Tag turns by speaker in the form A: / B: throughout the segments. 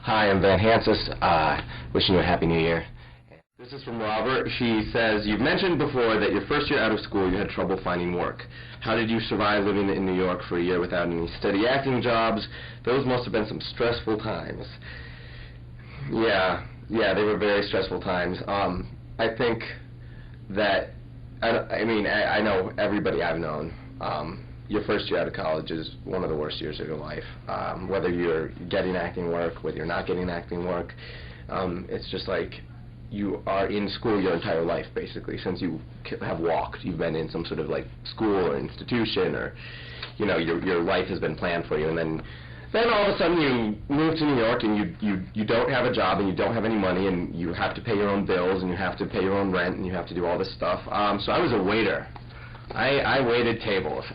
A: Hi, I'm Van Hansis. Wishing you a Happy New Year. This is from Robert. She says, you've mentioned before that your first year out of school you had trouble finding work. How did you survive living in New York for a year without any steady acting jobs? Those must have been some stressful times. Yeah, they were very stressful times. I think that, I know everybody I've known, your first year out of college is one of the worst years of your life. Whether you're getting acting work, whether you're not getting acting work, it's just like you are in school your entire life, basically. Since you have walked, you've been in some sort of like school or institution, or your life has been planned for you, and then all of a sudden you move to New York and you don't have a job and you don't have any money and you have to pay your own bills and you have to pay your own rent and you have to do all this stuff. So I was a waiter. I waited tables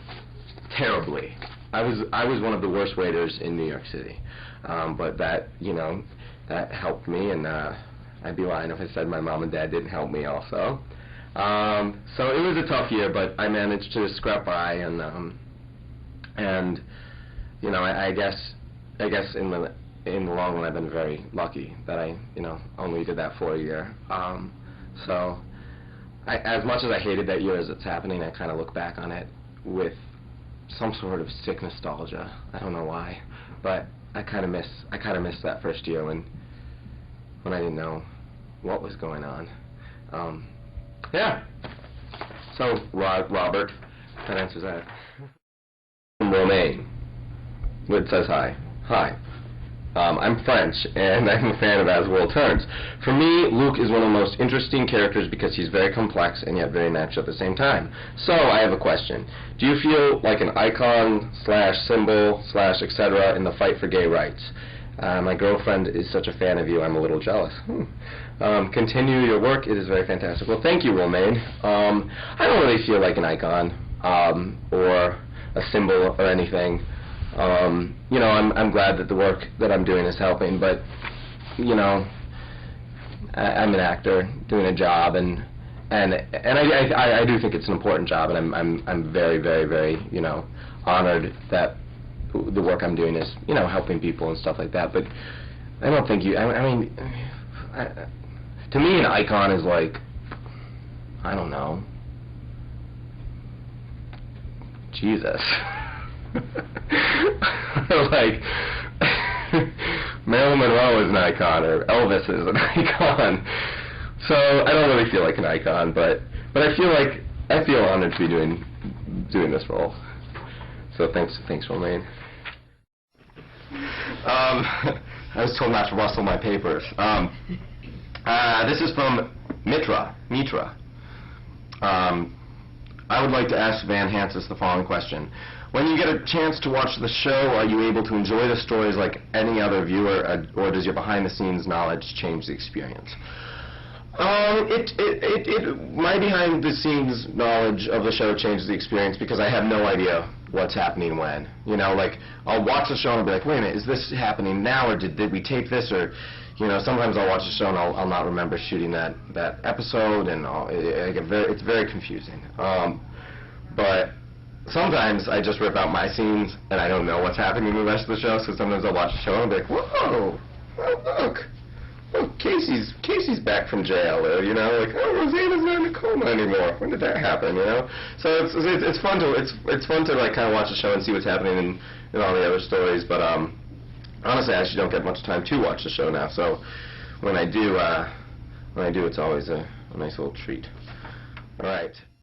A: terribly. I was one of the worst waiters in New York City, but that helped me, and I'd be lying if I said my mom and dad didn't help me also. So it was a tough year, but I managed to scrap by, and I guess in the long run I've been very lucky that I only did that for a year. So as much as I hated that year as it's happening, I kind of look back on it with some sort of sick nostalgia. I don't know why, but I kind of miss that first year when I didn't know what was going on. Yeah. So Robert, that answers that. Romaine. It says hi. Hi. I'm French, and I'm a fan of As the World Turns. For me, Luke is one of the most interesting characters because he's very complex and yet very natural at the same time. So, I have a question. Do you feel like an icon / symbol / etc. in the fight for gay rights? My girlfriend is such a fan of you, I'm a little jealous. Continue your work, it is very fantastic. Well, thank you, Romaine. I don't really feel like an icon or a symbol or anything. I'm glad that the work that I'm doing is helping, but I'm an actor doing a job, and I do think it's an important job, and I'm very, very, very honored that the work I'm doing is helping people and stuff like that. But I don't think to me an icon is like, I don't know, Jesus. Like Marilyn Monroe is an icon, or Elvis is an icon. So I don't really feel like an icon, but I feel honored to be doing this role. So thanks, Romaine. I was told not to rustle my papers. This is from Mitra. I would like to ask Van Hansis the following question. When you get a chance to watch the show, are you able to enjoy the stories like any other viewer, or does your behind-the-scenes knowledge change the experience? My behind-the-scenes knowledge of the show changes the experience because I have no idea what's happening when. Like, I'll watch the show and I'll be like, wait a minute, is this happening now, or did we tape this, or sometimes I'll watch the show and I'll not remember shooting that episode, and it's very confusing. But sometimes I just rip out my scenes and I don't know what's happening in the rest of the show, so sometimes I'll watch the show and I'll be like, whoa, look, Casey's back from jail, like, Rosanna's not in a coma anymore. When did that happen, So it's fun to like kind of watch the show and see what's happening in all the other stories, but honestly, I actually don't get much time to watch the show now, so when I do, it's always a nice little treat. All right.